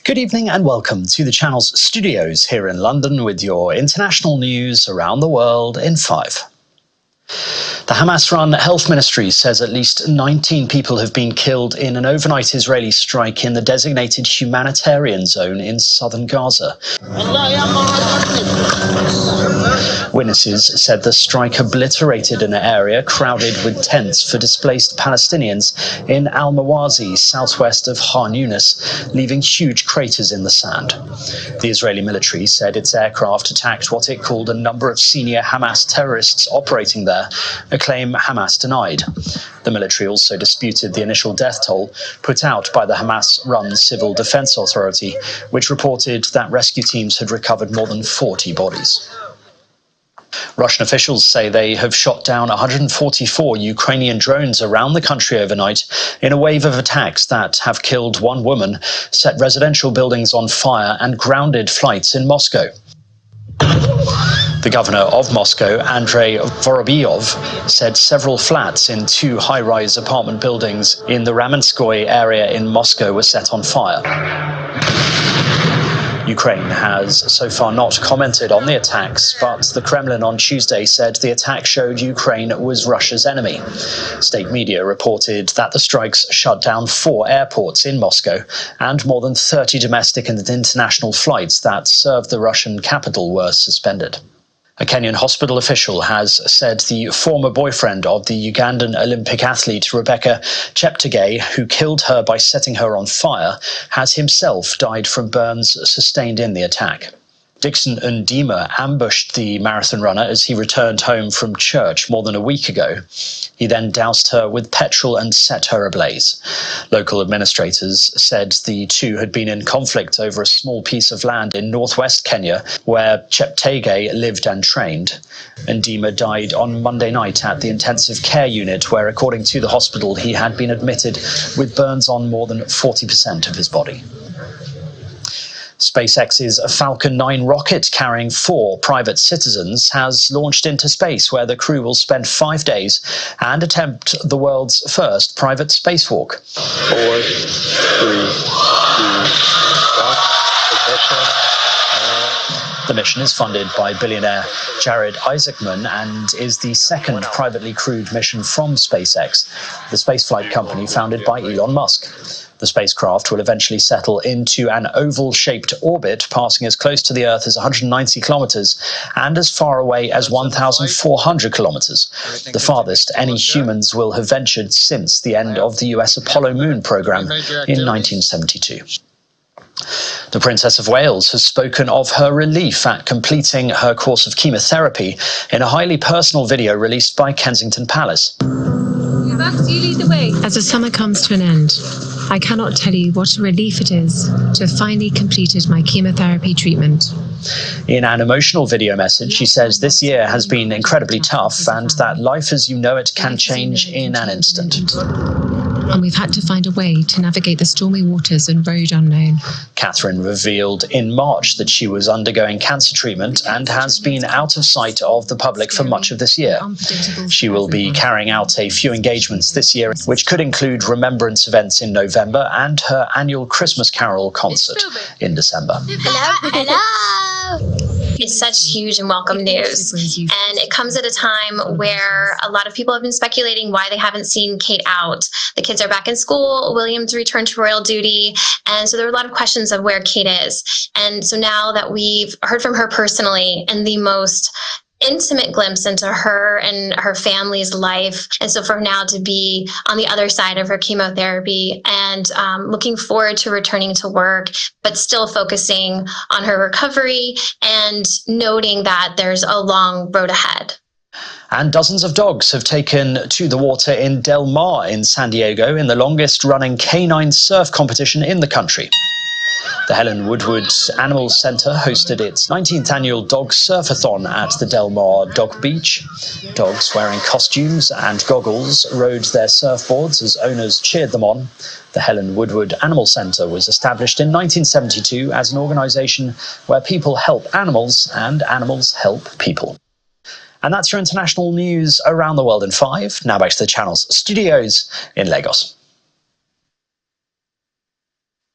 Good evening and welcome to the channel's studios here in London with your international news around the world in 5. The Hamas-run health ministry says at least 19 people have been killed in an overnight Israeli strike in the designated humanitarian zone in southern Gaza. Witnesses said the strike obliterated an area crowded with tents for displaced Palestinians in Al-Mawasi, southwest of Khan Yunis, leaving huge craters in the sand. The Israeli military said its aircraft attacked what it called a number of senior Hamas terrorists operating there, a claim Hamas denied. The military also disputed the initial death toll put out by the Hamas-run Civil Defense Authority, which reported that rescue teams had recovered more than 40 bodies. Russian officials say they have shot down 144 Ukrainian drones around the country overnight in a wave of attacks that have killed one woman, set residential buildings on fire and grounded flights in Moscow. The governor of Moscow, Andrei Vorobyov, said several flats in 2 high-rise apartment buildings in the Ramenskoye area in Moscow were set on fire. Ukraine has so far not commented on the attacks, but the Kremlin on Tuesday said the attack showed Ukraine was Russia's enemy. State media reported that the strikes shut down 4 airports in Moscow, and more than 30 domestic and international flights that served the Russian capital were suspended. A Kenyan hospital official has said the former boyfriend of the Ugandan Olympic athlete Rebecca Cheptegei, who killed her by setting her on fire, has himself died from burns sustained in the attack. Dixon Undima ambushed the marathon runner as he returned home from church more than a week ago. He then doused her with petrol and set her ablaze. Local administrators said the two had been in conflict over a small piece of land in northwest Kenya where Cheptegei lived and trained. Undima died on Monday night at the intensive care unit where, according to the hospital, he had been admitted with burns on more than 40% of his body. SpaceX's Falcon 9 rocket carrying 4 private citizens has launched into space, where the crew will spend 5 days and attempt the world's first private spacewalk. 4, 3, 2, 1. The mission is funded by billionaire Jared Isaacman and is the second privately crewed mission from SpaceX, the spaceflight company founded by Elon Musk. The spacecraft will eventually settle into an oval-shaped orbit, passing as close to the Earth as 190 kilometers and as far away as 1,400 kilometers, the farthest any humans will have ventured since the end of the US Apollo moon program in 1972. The Princess of Wales has spoken of her relief at completing her course of chemotherapy in a highly personal video released by Kensington Palace. Max, you lead the way. As the summer comes to an end, I cannot tell you what a relief it is to have finally completed my chemotherapy treatment. In an emotional video message, she says this year has been incredibly tough and that life as you know it can change in an instant. And we've had to find a way to navigate the stormy waters and road unknown. Catherine revealed in March that she was undergoing cancer treatment and has been out of sight of the public for much of this year. She will be carrying out a few engagements this year, which could include remembrance events in November and her annual Christmas Carol concert in December. Hello! It's such huge and welcome news. And it comes at a time where a lot of people have been speculating why they haven't seen Kate out. The kids are back in school, William's returned to royal duty, and so there are a lot of questions of where Kate is. And so now that we've heard from her personally and the most intimate glimpse into her and her family's life, and so for now to be on the other side of her chemotherapy and looking forward to returning to work, but still focusing on her recovery and noting that there's a long road ahead. And dozens of dogs have taken to the water in Del Mar in San Diego in the longest-running canine surf competition in the country. The Helen Woodward Animal Center hosted its 19th annual Dog Surfathon at the Del Mar Dog Beach. Dogs wearing costumes and goggles rode their surfboards as owners cheered them on. The Helen Woodward Animal Center was established in 1972 as an organization where people help animals and animals help people. And that's your international news around the world in 5. Now back to the channel's studios in Lagos.